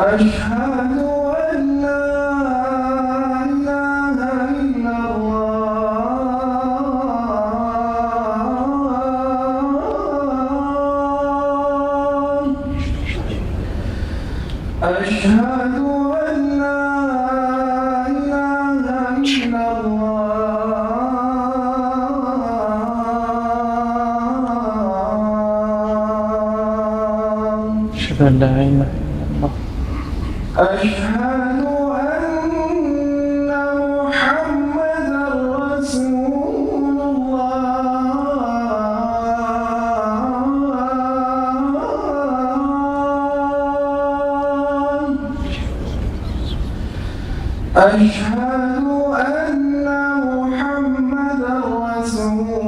أشهد أن لا إله إلا الله. أشهد أن لا إله إلا الله. أشهد أن لا إله إلا الله. أشهد أن محمدًا رسول الله. أشهد أن محمدًا رسول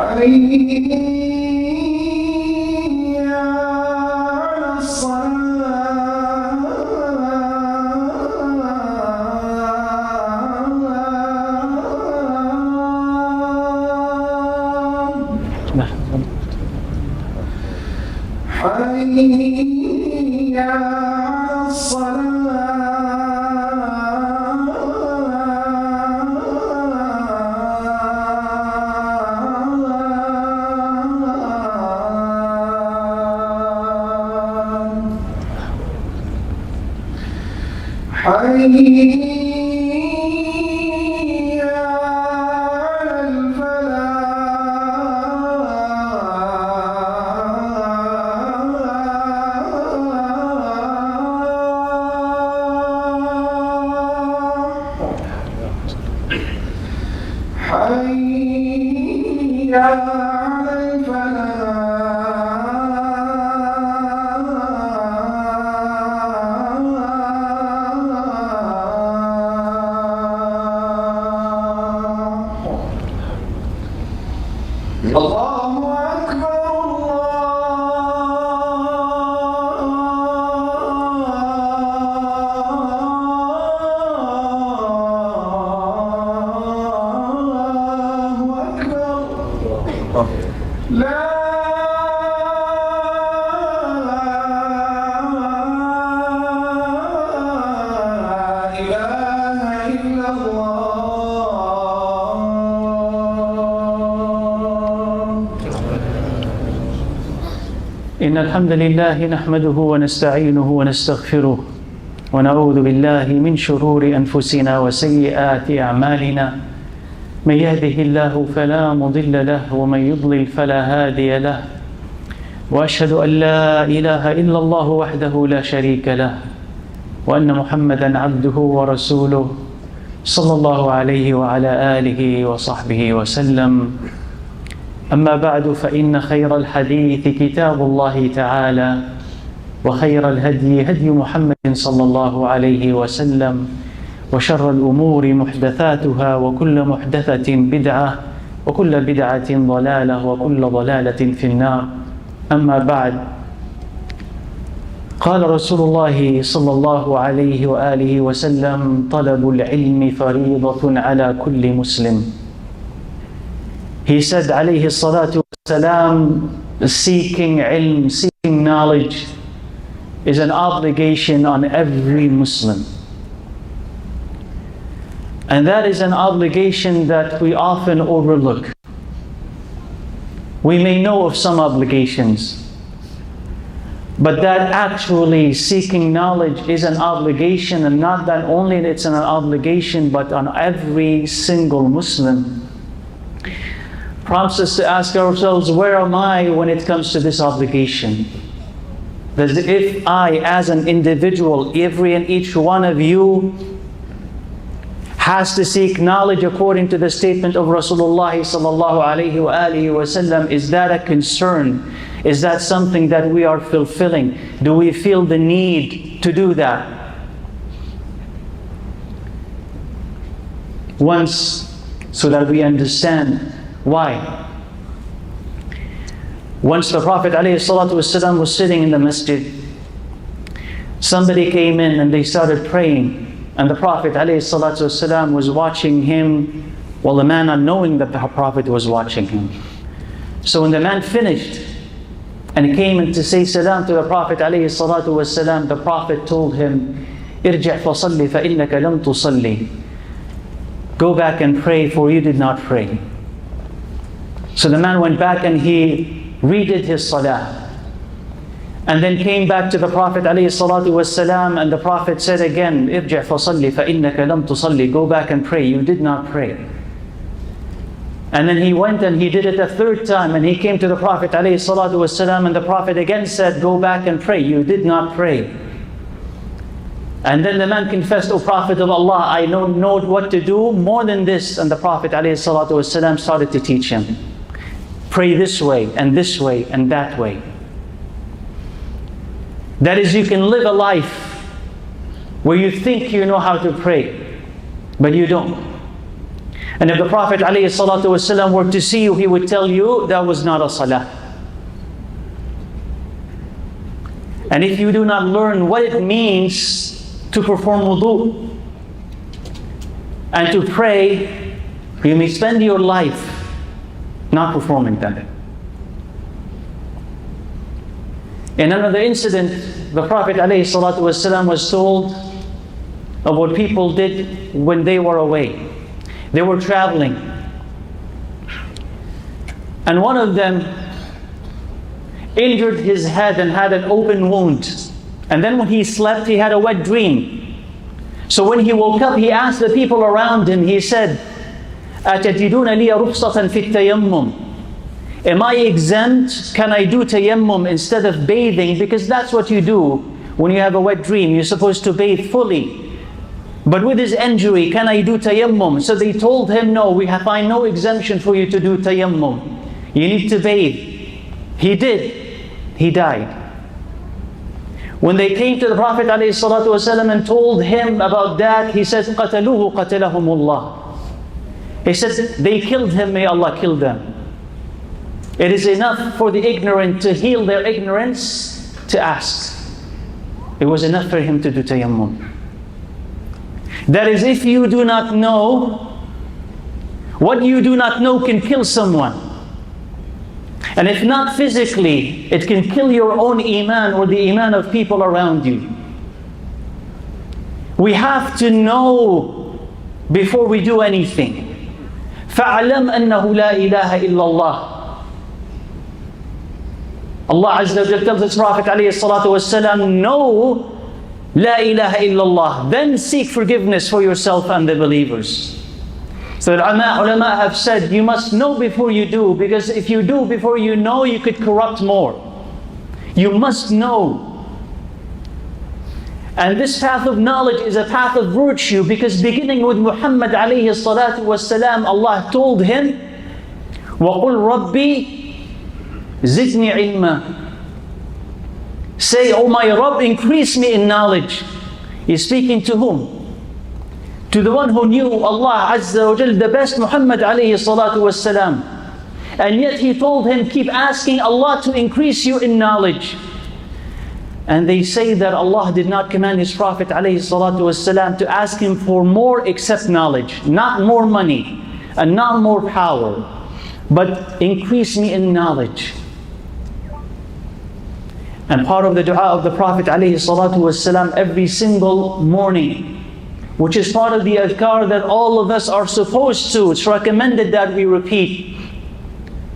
حي على الصلاة. حي على حي على الفلاح. حي على الفلاح. الله أكبر الله أكبر. لا إله إلا الله. إن الحمد لله نحمده ونستعينه ونستغفره ونعوذ بالله من شرور أنفسنا وسيئات أعمالنا. من يهده الله فلا مضل له ومن يضلل فلا هادي له. وأشهد أن لا إله إلا الله وحده لا شريك له وأن محمدًا عبده ورسوله صلى الله عليه وعلى آله وصحبه وسلم. أما بعد، فإن خير الحديث كتاب الله تعالى، وخير الهدي هدي محمد صلى الله عليه وسلم، وشر الأمور محدثاتها، وكل محدثة بدعة، وكل بدعة ضلالة، وكل ضلالة في النار. أما بعد، قال رسول الله صلى الله عليه وآله وسلم: طلب العلم فريضة على كل مسلم. He said, alayhi salatu wasalam, seeking ilm, seeking knowledge is an obligation on every Muslim. And that is an obligation that we often overlook. We may know of some obligations, but that actually seeking knowledge is an obligation, and not that only it's an obligation, but on every single Muslim. Prompts us to ask ourselves, where am I when it comes to this obligation? That if I, as an individual, every and each one of you, has to seek knowledge according to the statement of Rasulullah sallallahu alaihi wasallam. Is that a concern? Is that something that we are fulfilling? Do we feel the need to do that? Once, so that we understand why. Once the Prophet ﷺ was sitting in the masjid, somebody came in and they started praying. And the Prophet ﷺ was watching him, while the man not knowing that the Prophet was watching him. So when the man finished and came in to say salam to the Prophet ﷺ, the Prophet told him, "Irji' fasalli fa innaka lam tusalli." Go back and pray, for you did not pray. So the man went back and he redid his salah. And then came back to the Prophet ﷺ, and the Prophet said again, "Irji' fasalli fa innaka lam tusalli." Go back and pray, you did not pray. And then he went and he did it a third time, and he came to the Prophet ﷺ, and the Prophet again said, "Go back and pray, you did not pray." And then the man confessed, "O Prophet of Allah, I don't know what to do more than this." And the Prophet ﷺ started to teach him. Pray this way and that way. That is, you can live a life where you think you know how to pray, but you don't. And if the Prophet ﷺ were to see you, he would tell you that was not a salah. And if you do not learn what it means to perform wudu and to pray, you may spend your life not performing that. In another incident, the Prophet ﷺ was told of what people did when they were away. They were traveling. And one of them injured his head and had an open wound. And then when he slept, he had a wet dream. So when he woke up, he asked the people around him, he said, "أَتَجِدُونَ لِيَ رُخْصَةً فِي التَّيَمُّمِ?" Am I exempt? Can I do tayammum instead of bathing? Because that's what you do when you have a wet dream. You're supposed to bathe fully. But with his injury, can I do tayammum? So they told him, "No, we find no exemption for you to do tayammum. You need to bathe." He did. He died. When they came to the Prophet ﷺ and told him about that, he said, "قَتَلُوهُ قَتَلَهُمُ اللَّهُ." He said, "They killed him, may Allah kill them." It is enough for the ignorant to heal their ignorance, to ask. It was enough for him to do tayammum. That is, if you do not know, what you do not know can kill someone. And if not physically, it can kill your own iman or the iman of people around you. We have to know before we do anything. فَاعْلَمْ أَنَّهُ لَا إِلَهَ إِلَّا اللَّهِ. Allah Azza wa Jalla tells His Prophet ﷺ, "Know La ilaha illallah, then seek forgiveness for yourself and the believers." So the ulama have said, you must know before you do, because if you do before you know, you could corrupt more. You must know. And this path of knowledge is a path of virtue, because beginning with Muhammad alayhi salatu wasalam, Allah told him, وَقُلْ رَبِّي زِدْنِي عِلْمًا. Say, "Oh my Rabb, increase me in knowledge." He's speaking to whom? To the one who knew Allah Azza wa Jal the best, Muhammad alayhi salatu wassalam. And yet he told him, keep asking Allah to increase you in knowledge. And they say that Allah did not command His Prophet alayhi salatu wassalam to ask him for more except knowledge. Not more money and not more power, but increase me in knowledge. And part of the dua of the Prophet ﷺ every single morning, which is part of the adhkar that all of us are supposed to, it's recommended that we repeat.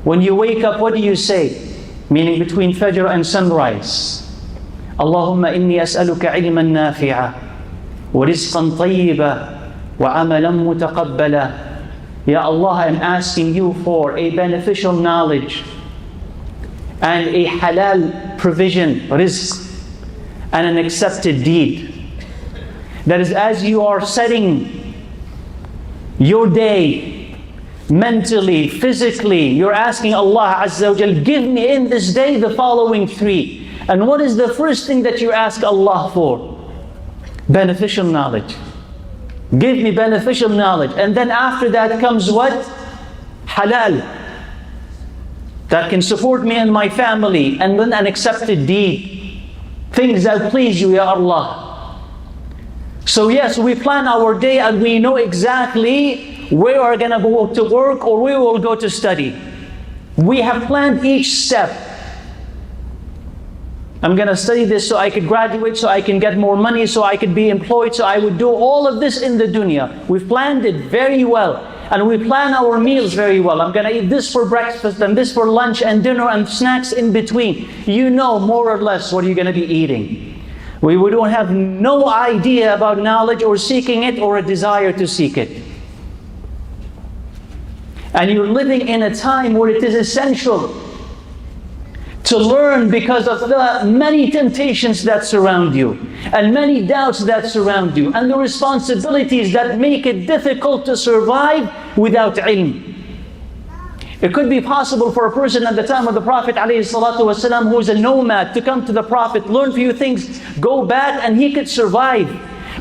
When you wake up, what do you say? Meaning between Fajr and sunrise. Allahumma inni as'aluka ilman nafi'a wa rizqan tayyiba wa amalan mutaqabbala. Ya Allah, I'm asking you for a beneficial knowledge and a halal provision, rizq, and an accepted deed. That is, as you are setting your day, mentally, physically, you're asking Allah Azza wa Jal, give me in this day the following 3. And what is the first thing that you ask Allah for? Beneficial knowledge. Give me beneficial knowledge. And then after that comes what? Halal. That can support me and my family. And then an accepted deed. Things that please you, Ya Allah. So yes, we plan our day and we know exactly where we're going to go to work or where we'll go to study. We have planned each step. I'm going to study this so I could graduate, so I can get more money, so I could be employed, so I would do all of this in the dunya. We've planned it very well. And we plan our meals very well. I'm going to eat this for breakfast and this for lunch and dinner and snacks in between. You know more or less what you're going to be eating. We don't have no idea about knowledge or seeking it or a desire to seek it. And you're living in a time where it is essential to learn because of the many temptations that surround you and many doubts that surround you and the responsibilities that make it difficult to survive without ilm. It could be possible for a person at the time of the Prophet ﷺ, who's a nomad, to come to the Prophet, learn few things, go back, and he could survive.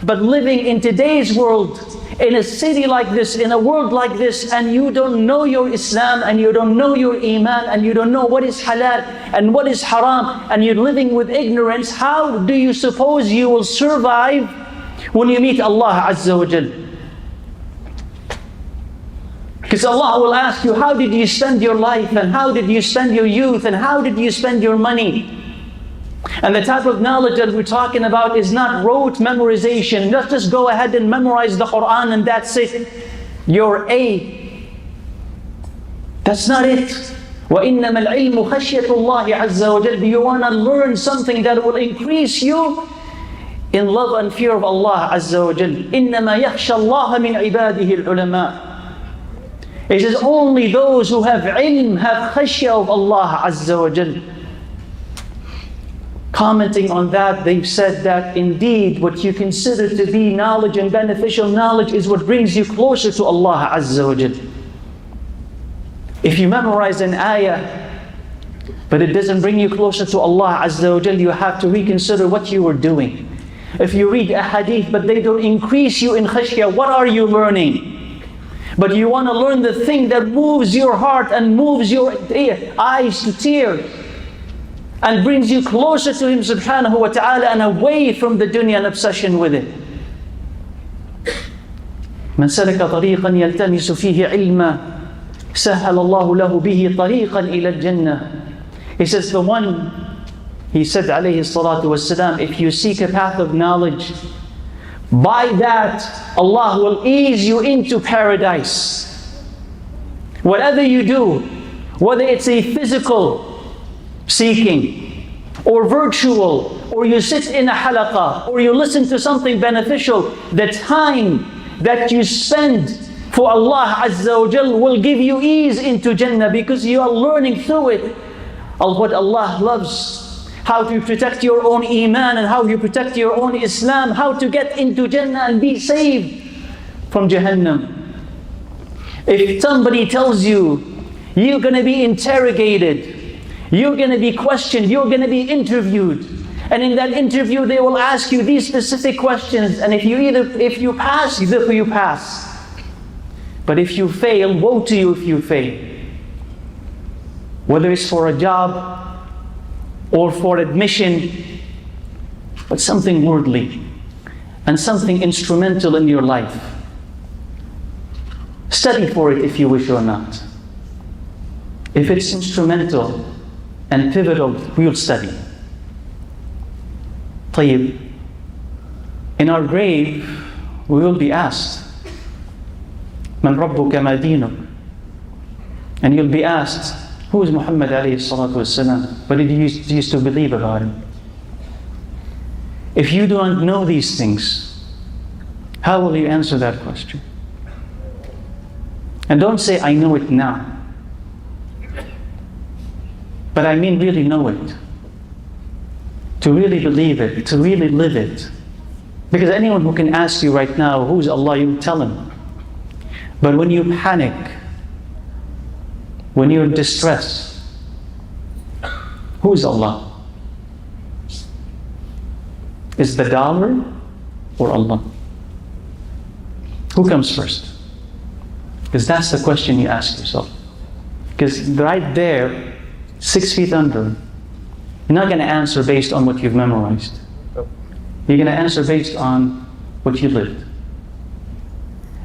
But living in today's world, in a city like this, in a world like this, and you don't know your Islam, and you don't know your Iman, and you don't know what is halal and what is haram, and you're living with ignorance, how do you suppose you will survive when you meet Allah Azza wa Jal? Because Allah will ask you, how did you spend your life, and how did you spend your youth, and how did you spend your money? And the type of knowledge that we're talking about is not rote memorization. Not just go ahead and memorize the Quran and that's it. You're A. That's not it. وَإِنَّمَا الْعِلْمُ خَشْيَةُ اللَّهِ عَزَّ وَجَلَّ. You want to learn something that will increase you in love and fear of Allah Azza wa Jal. إِنَّمَا يَخْشَى اللَّهَ مِنْ عِبَادِهِ الْعُلَمَاءِ. It says only those who have ilm have khashya of Allah Azza wa Jal. Commenting on that, they've said that indeed what you consider to be knowledge and beneficial knowledge is what brings you closer to Allah Azza wa Jal. If you memorize an ayah, but it doesn't bring you closer to Allah Azza wa Jal, you have to reconsider what you were doing. If you read a hadith, but they don't increase you in khashya, what are you learning? But you want to learn the thing that moves your heart and moves your eyes to tears, and brings you closer to Him subhanahu wa ta'ala and away from the dunya and obsession with it. من سلك طريقا يلتمس فيه علما سهل الله له به طريقا إلى الجنة. He says the one, he said alayhi salatu wassalam, if you seek a path of knowledge, by that Allah will ease you into paradise. Whatever you do, whether it's a physical seeking, or virtual, or you sit in a halaqah, or you listen to something beneficial, the time that you spend for Allah Azza wa Jal will give you ease into Jannah, because you are learning through it of what Allah loves, how to protect your own Iman and how you protect your own Islam, how to get into Jannah and be saved from Jahannam. If somebody tells you you're going to be interrogated, you're going to be questioned, you're going to be interviewed. And in that interview they will ask you these specific questions. And if you pass, therefore you pass. But if you fail, woe to you if you fail. Whether it's for a job or for admission, but something worldly and something instrumental in your life. Study for it if you wish or not. If it's instrumental and pivotal, we'll study. طيب. In our grave, we will be asked, Man Rabbuka ma dinuk? And you'll be asked, who is Muhammad alayhi salatu wasalam? What did you used to believe about him? If you don't know these things, how will you answer that question? And don't say, I know it now. But I mean really know it. To really believe it, to really live it. Because anyone who can ask you right now, who's Allah, you tell him. But when you panic, when you're in distress, who is Allah? Is the dollar or Allah? Who comes first? Because that's the question you ask yourself. Because right there, 6 feet under, you're not going to answer based on what you've memorized. You're going to answer based on what you lived.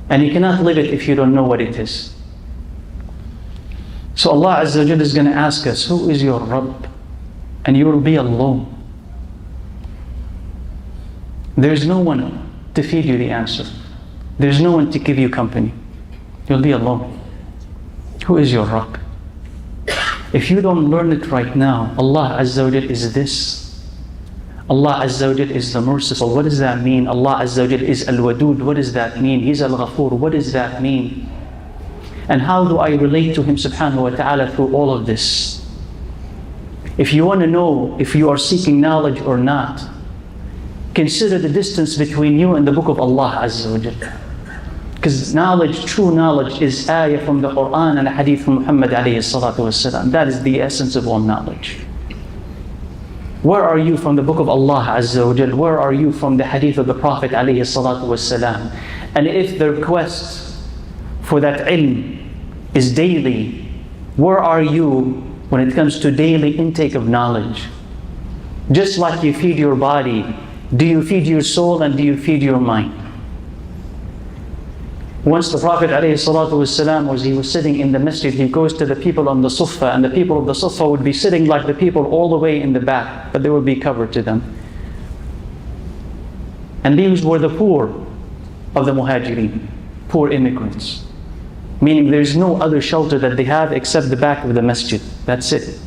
And you cannot live it if you don't know what it is. So Allah Azza wa Jalla is going to ask us, who is your Rabb? And you will be alone. There's no one to feed you the answer. There's no one to give you company. You'll be alone. Who is your Rabb? If you don't learn it right now, Allah Azza wa Jalla is this. Allah Azza wa Jalla is the merciful. What does that mean? Allah Azza wa Jalla is Al-Wadud. What does that mean? He's Al-Ghafur. What does that mean? And how do I relate to Him subhanahu wa ta'ala through all of this? If you want to know if you are seeking knowledge or not, consider the distance between you and the book of Allah Azza wa Jalla. Because knowledge, true knowledge, is ayah from the Quran and a hadith from Muhammad alayhi salatu wasalam. That is the essence of all knowledge. Where are you from the book of Allah Azza wa Jalla? Where are you from the hadith of the Prophet alayhi salatu wasalam? And if the request for that ilm is daily, where are you when it comes to daily intake of knowledge? Just like you feed your body, do you feed your soul and do you feed your mind? Once the Prophet ﷺ, he was sitting in the masjid, he goes to the people on the suffah, and the people of the suffah would be sitting like the people all the way in the back, but they would be covered to them. And these were the poor of the muhajirin, poor immigrants. Meaning there's no other shelter that they have except the back of the masjid. That's it.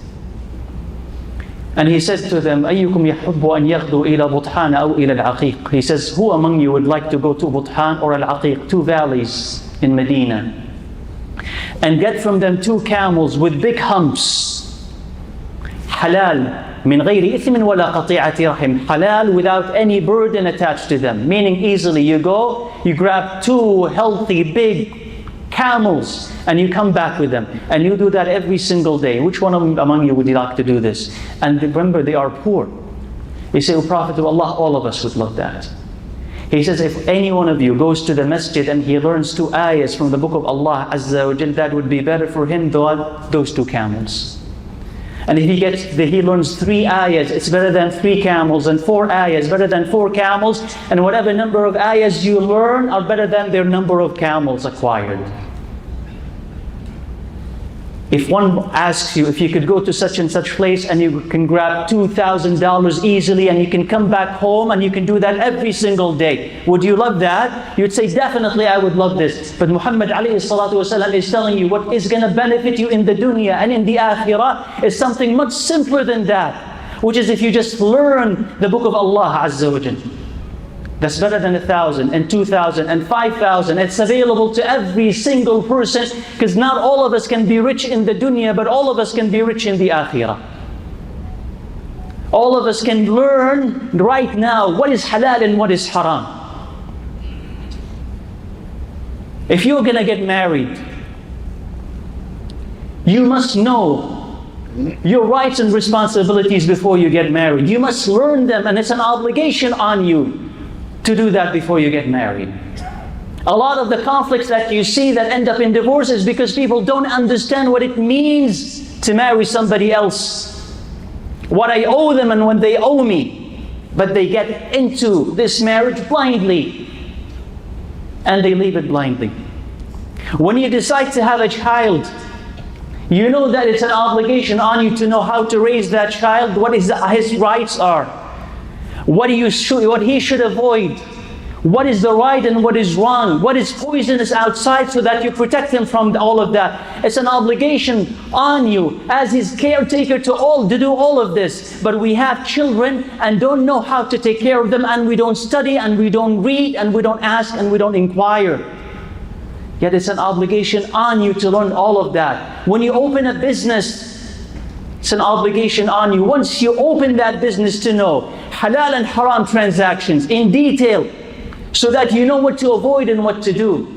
And he said to them, أَيُّكُمْ يَحُبُّ أَنْ يَغْدُوا إِلَى بُطْحَانَ أَوْ إِلَى الْعَقِيقِ. He says, who among you would like to go to Buthan or Al-Aqiq, 2 valleys in Medina, and get from them 2 camels with big humps, halal, min غَيْرِ إِثْمٍ وَلَا قَطِيعَةِ رَحِمٍ, halal without any burden attached to them. Meaning easily you go, you grab 2 healthy, big camels, and you come back with them. And you do that every single day. Which one among you would you like to do this? And remember, they are poor. You say, O Prophet of Allah, all of us would love that. He says, if any one of you goes to the masjid and he learns 2 ayahs from the book of Allah Azza wa Jal, that would be better for him than those 2 camels. And if he learns 3 ayahs, it's better than 3 camels, and 4 ayahs better than 4 camels, and whatever number of ayahs you learn are better than their number of camels acquired. If one asks you if you could go to such and such place and you can grab $2,000 easily and you can come back home and you can do that every single day, would you love that? You'd say, definitely I would love this. But Muhammad alayhi salatu wasalam is telling you what is going to benefit you in the dunya and in the akhirah is something much simpler than that, which is if you just learn the book of Allah Azza wa Jalla. That's better than 1,000 and 2,000 and 5,000. It's available to every single person, because not all of us can be rich in the dunya, but all of us can be rich in the akhirah. All of us can learn right now what is halal and what is haram. If you're going to get married, you must know your rights and responsibilities before you get married. You must learn them, and it's an obligation on you to do that before you get married. A lot of the conflicts that you see that end up in divorce is because people don't understand what it means to marry somebody else. What I owe them and when they owe me. But they get into this marriage blindly. And they leave it blindly. When you decide to have a child, you know that it's an obligation on you to know how to raise that child, what his rights are. What he should avoid, what is the right and what is wrong, what is poisonous outside, so that you protect him from all of that. It's an obligation on you as his caretaker to do all of this. But we have children and don't know how to take care of them, and we don't study and we don't read and we don't ask and we don't inquire. Yet it's an obligation on you to learn all of that. When you open a business, it's an obligation on you. Once you open that business, to know halal and haram transactions in detail, so that you know what to avoid and what to do.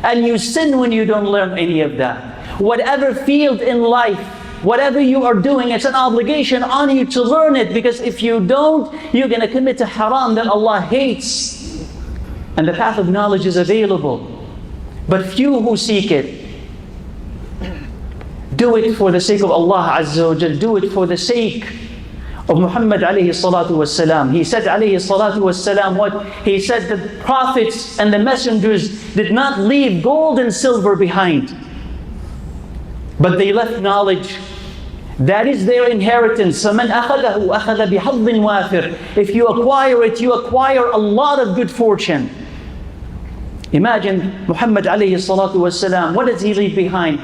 And you sin when you don't learn any of that. Whatever field in life, whatever you are doing, it's an obligation on you to learn it, because if you don't, you're going to commit a haram that Allah hates. And the path of knowledge is available, but few who seek it. Do it for the sake of Allah Azza wa Jal. Do it for the sake of Muhammad alayhi salatu wassalam. He said alayhi salatu wassalam what? He said the prophets and the messengers did not leave gold and silver behind, but they left knowledge. That is their inheritance. فَمَنْ أَخَذَهُ أَخَذَ بِحَظٍ وَافِرٍ. If you acquire it, you acquire a lot of good fortune. Imagine Muhammad alayhi salatu wassalam, what does he leave behind?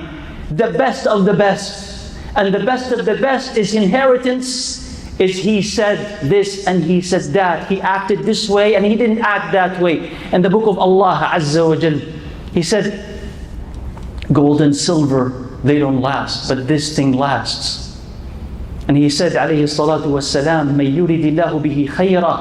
The best of the best. And the best of the best is inheritance. Is he said this and he said that. He acted this way and he didn't act that way. In the book of Allah Azza wa Jal, he said, gold and silver, they don't last, but this thing lasts. And he said, alayhi salatu wassalam, مَن يُرِدِ اللَّهُ بِهِ خَيْرًا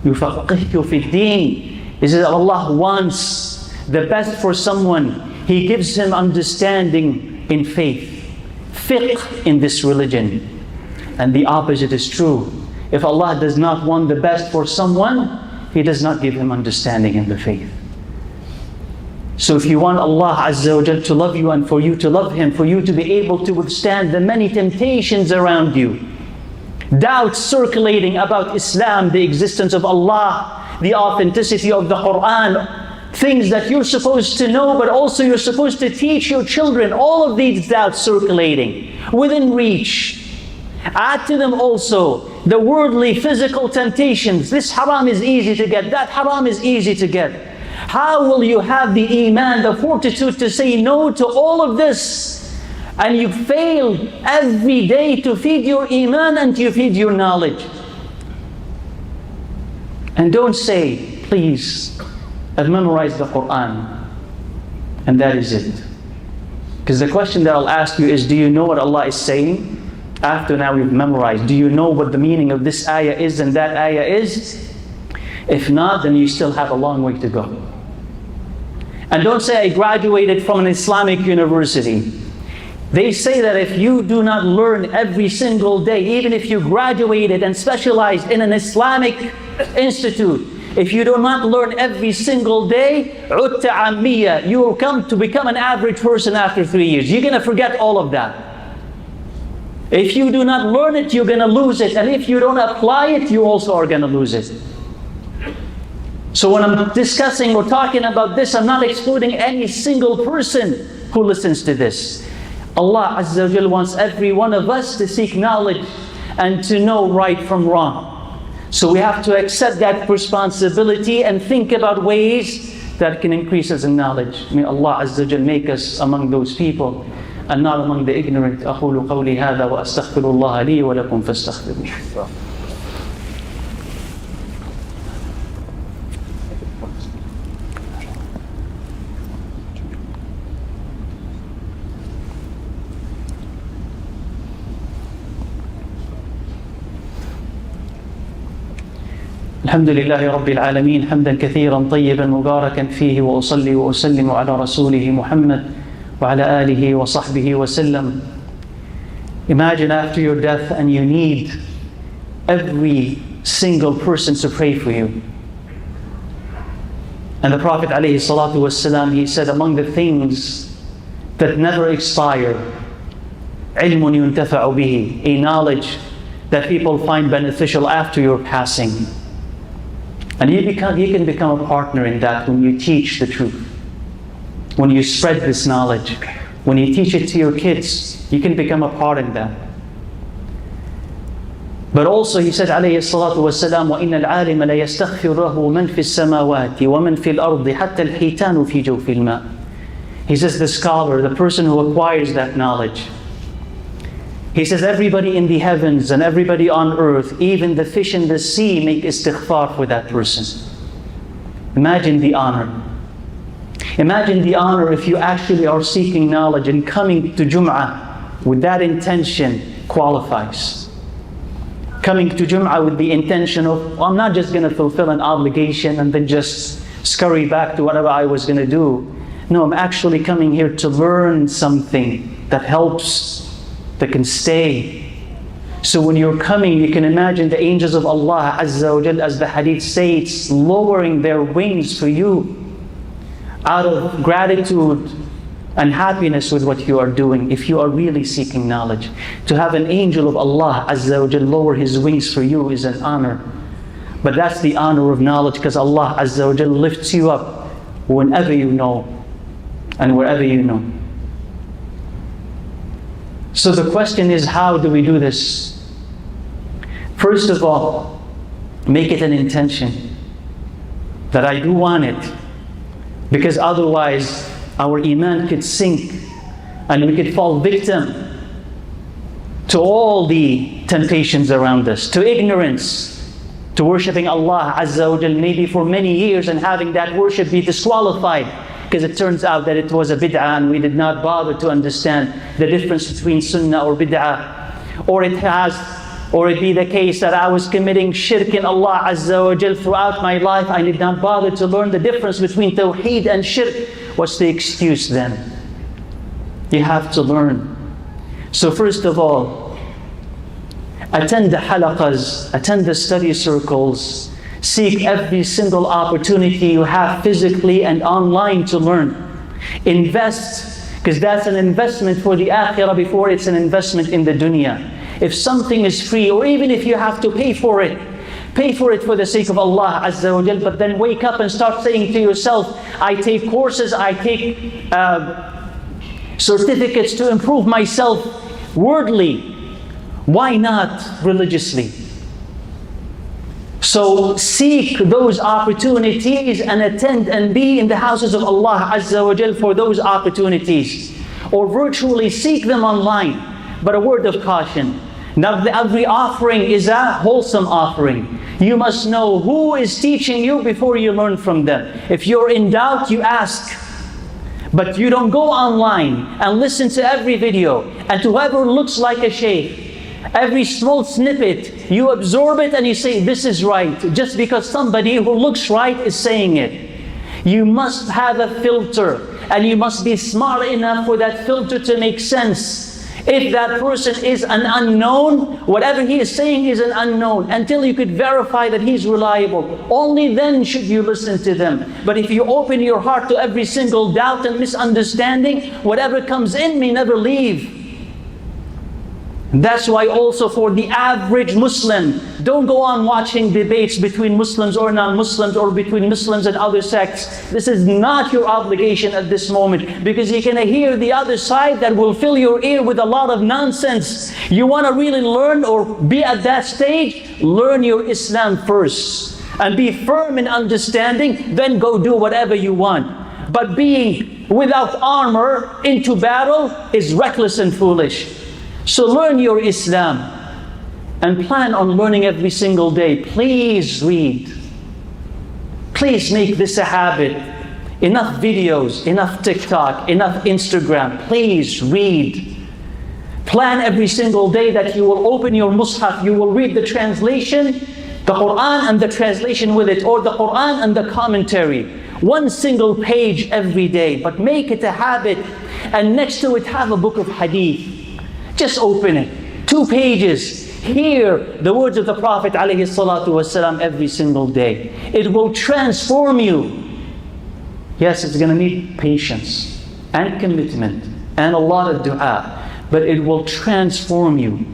يُفَقِّهْهُ فِي الدِّينِ. He says, Allah wants the best for someone. He gives him understanding in faith, fiqh in this religion. And the opposite is true. If Allah does not want the best for someone, He does not give him understanding in the faith. So if you want Allah Azza wa Jal to love you and for you to love Him, for you to be able to withstand the many temptations around you, doubts circulating about Islam, the existence of Allah, the authenticity of the Quran, things that you're supposed to know, but also you're supposed to teach your children, all of these doubts circulating within reach. Add to them also the worldly, physical temptations. This haram is easy to get, that haram is easy to get. How will you have the iman, the fortitude to say no to all of this? And you fail every day to feed your iman and to feed your knowledge. And don't say, please, I've memorized the Quran, and that is it. Because the question that I'll ask you is, do you know what Allah is saying? After now we've memorized, do you know what the meaning of this ayah is and that ayah is? If not, then you still have a long way to go. And don't say, I graduated from an Islamic university. They say that if you do not learn every single day, even if you graduated and specialized in an Islamic institute, if you do not learn every single day, عُدْتَ عَمِّيَّة, you will come to become an average person after 3 years. You're going to forget all of that. If you do not learn it, you're going to lose it. And if you don't apply it, you also are going to lose it. So when I'm discussing or talking about this, I'm not excluding any single person who listens to this. Allah Azza wa Jal wants every one of us to seek knowledge and to know right from wrong. So we have to accept that responsibility and think about ways that can increase us in knowledge. May Allah Azza wa Jal make us among those people and not among the ignorant. أقول قولي هذا وأستغفر الله لي ولكم فاستغفروه. الحمد لله رب العالمين حمدا كثيرا طيبا مباركا فيه وأصلي وأسلم على رسوله محمد وعلى آله وصحبه وسلم. Imagine after your death and you need every single person to pray for you. And the Prophet ﷺ, he said, among the things that never expire, علم ينتفع به, a knowledge that people find beneficial after your passing. And you can become a partner in that when you teach the truth. When you spread this knowledge, when you teach it to your kids, you can become a part in that. But also he said, عليه الصلاة والسلام, وَإِنَّ الْعَالِمَ لَيَسْتَغْفِرُهُ مَنْ فِي السَّمَاوَاتِ وَمَنْ فِي الْأَرْضِ حَتَّى الْحِيتَانُ فِي جَوْفِ الْمَاءِ. He says, the scholar, the person who acquires that knowledge, he says, everybody in the heavens and everybody on earth, even the fish in the sea, make istighfar for that person. Imagine the honor. Imagine the honor if you actually are seeking knowledge and coming to Jum'ah with that intention qualifies. Coming to Jum'ah with the intention of, I'm not just going to fulfill an obligation and then just scurry back to whatever I was going to do. No, I'm actually coming here to learn something that helps, that can stay. So when you're coming, you can imagine the angels of Allah Azza wa Jal, as the hadith states, lowering their wings for you out of gratitude and happiness with what you are doing, if you are really seeking knowledge. To have an angel of Allah Azza wa Jal lower his wings for you is an honor. But that's the honor of knowledge, because Allah Azza wa Jal lifts you up whenever you know and wherever you know. So the question is, how do we do this? First of all, make it an intention that I do want it, because otherwise our iman could sink and we could fall victim to all the temptations around us, to ignorance, to worshipping Allah Azza wa Jal maybe for many years and having that worship be disqualified because it turns out that it was a bid'ah and we did not bother to understand the difference between sunnah or bid'ah. Or it be the case that I was committing shirk in Allah Azza wa Jal throughout my life. I did not bother to learn the difference between tawheed and shirk. What's the excuse then? You have to learn. So first of all, attend the halaqas, attend the study circles, seek every single opportunity you have physically and online to learn. Invest, because that's an investment for the akhirah before it's an investment in the dunya. If something is free, or even if you have to pay for it for the sake of Allah Azza wa Jal, but then wake up and start saying to yourself, I take courses, I take certificates to improve myself worldly. Why not religiously? So seek those opportunities and attend and be in the houses of Allah Azza wa Jal for those opportunities. Or virtually seek them online. But a word of caution. Not every offering is a wholesome offering. You must know who is teaching you before you learn from them. If you're in doubt, you ask. But you don't go online and listen to every video and to whoever looks like a shaykh. Every small snippet, you absorb it and you say, this is right, just because somebody who looks right is saying it. You must have a filter, and you must be smart enough for that filter to make sense. If that person is an unknown, whatever he is saying is an unknown, until you could verify that he's reliable, only then should you listen to them. But if you open your heart to every single doubt and misunderstanding, whatever comes in may never leave. That's why also for the average Muslim, don't go on watching debates between Muslims or non-Muslims, or between Muslims and other sects. This is not your obligation at this moment, because you're going to hear the other side that will fill your ear with a lot of nonsense. You want to really learn or be at that stage? Learn your Islam first and be firm in understanding, then go do whatever you want. But being without armor into battle is reckless and foolish. So learn your Islam and plan on learning every single day. Please read. Please make this a habit. Enough videos, enough TikTok, enough Instagram. Please read. Plan every single day that you will open your Mus'haf, you will read the translation, the Quran and the translation with it, or the Quran and the commentary. One single page every day, but make it a habit. And next to it, have a book of hadith. Just open it. 2 pages. Hear the words of the Prophet ﷺ every single day. It will transform you. Yes, it's going to need patience and commitment and a lot of dua, but it will transform you.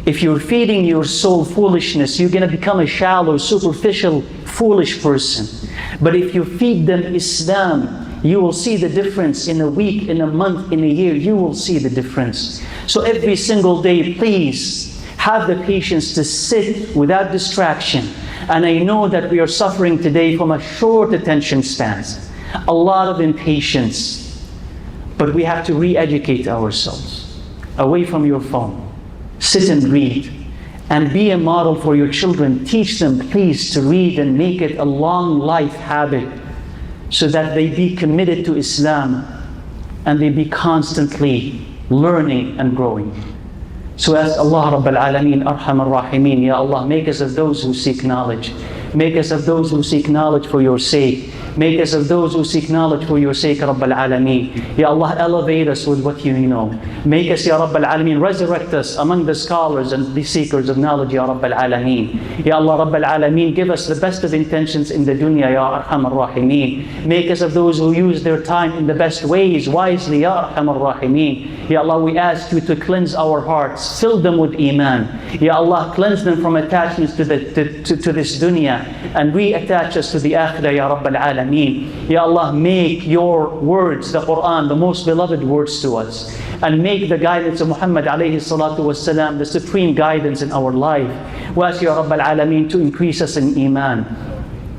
If you're feeding your soul foolishness, you're going to become a shallow, superficial, foolish person. But if you feed them Islam, you will see the difference in a week, in a month, in a year. You will see the difference. So every single day, please have the patience to sit without distraction. And I know that we are suffering today from a short attention spans, a lot of impatience. But we have to re-educate ourselves. Away from your phone. Sit and read. And be a model for your children. Teach them, please, to read and make it a long life habit, so that they be committed to Islam and they be constantly learning and growing. So ask Allah Rabbal Alameen, Arhamar Rahimin, Ya Allah, make us of those who seek knowledge. Make us of those who seek knowledge for your sake. Make us of those who seek knowledge for your sake, Rabbal Alameen. Ya Allah, elevate us with what you know. Make us, Ya Rabbal Alameen, resurrect us among the scholars and the seekers of knowledge, Ya Rabbal Alameen. Ya Allah, Rabbal Alameen, give us the best of intentions in the dunya, Ya Arhamar Rahimeen. Make us of those who use their time in the best ways, wisely, Ya Arhamar Rahimeen. Ya Allah, we ask you to cleanse our hearts, fill them with Iman. Ya Allah, cleanse them from attachments to this dunya and reattach us to the akhirah, Ya Rabbal Alameen. Ya Allah, make your words, the Quran, the most beloved words to us, and make the guidance of Muhammad alayhi salatu wasalam the supreme guidance in our life. We ask you, Ya Rabbal Alameen, to increase us in Iman.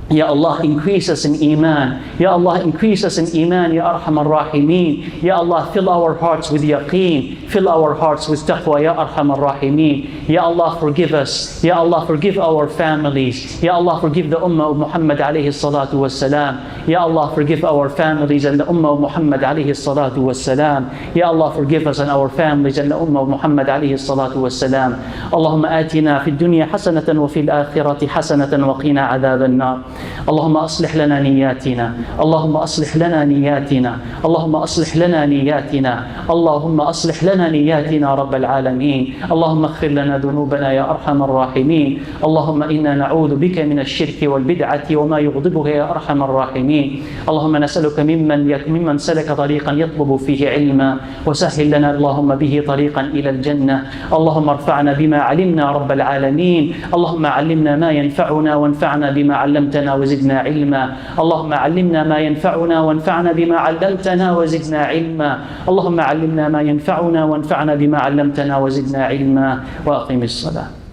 Ya Allah, increase us in Iman. Ya Allah, increase us in Iman, Ya Arhamar Rahimeen. Ya Allah, fill our hearts with yaqeen. Fill our hearts with taqwa, Ya Arhamar Rahimeen. Ya Allah, forgive us. Ya Allah, forgive our families. Ya Allah, forgive the ummah of Muhammad alayhi salatu wassalam. Ya Allah, forgive our families and the ummah of Muhammad alayhi salatu wassalam. Ya Allah, forgive us and our families and the ummah of Muhammad alayhi salatu wassalam. Allahumma atina fid dunya hasanatan wa fil akhirati hasanatan wa qina adhab an-nar. اللهم أصلح لنا نياتنا اللهم أصلح لنا نياتنا اللهم أصلح لنا نياتنا اللهم أصلح لنا نياتنا رب العالمين. اللهم اغفر لنا ذنوبنا يا أرحم الراحمين. اللهم إنا نعوذ بك من الشرك والبدعة وما يغضبك يا أرحم الراحمين. اللهم نسألك ممن سلك طريقا يطلب فيه علما وسهل لنا اللهم به طريقا إلى الجنة. اللهم ارفعنا بما علمنا رب العالمين. اللهم علمنا ما ينفعنا وانفعنا بما علمتنا وزدنا علما. اللهم علمنا ما ينفعنا وانفعنا بما علمتنا وزدنا علما. اللهم علمنا ما ينفعنا وانفعنا بما علمتنا وزدنا علما. وأقم الصلاة.